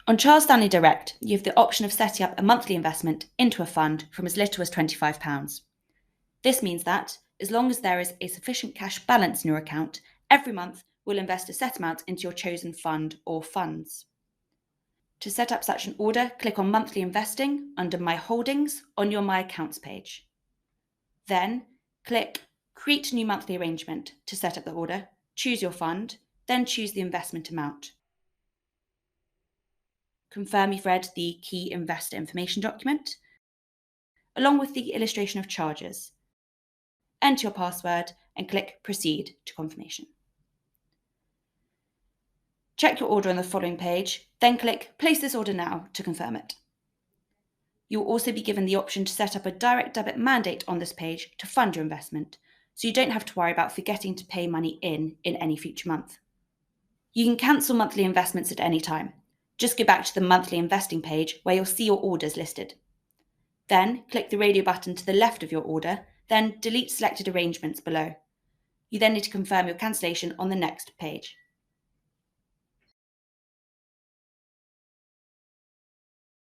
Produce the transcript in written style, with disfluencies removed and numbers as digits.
On Charles Stanley Direct, you have the option of setting up a monthly investment into a fund from as little as £25. This means that, as long as there is a sufficient cash balance in your account, every month we'll invest a set amount into your chosen fund or funds. To set up such an order, click on Monthly Investing under My Holdings on your My Accounts page. Then, click Create New Monthly Arrangement to set up the order, choose your fund, then choose the investment amount. Confirm you've read the Key Investor Information document, along with the illustration of charges. Enter your password and click Proceed to confirmation. Check your order on the following page, then click Place this order now to confirm it. You will also be given the option to set up a direct debit mandate on this page to fund your investment, so you don't have to worry about forgetting to pay money in any future month. You can cancel monthly investments at any time. Just go back to the monthly investing page where you'll see your orders listed. Then click the radio button to the left of your order, then delete selected arrangements below. You then need to confirm your cancellation on the next page.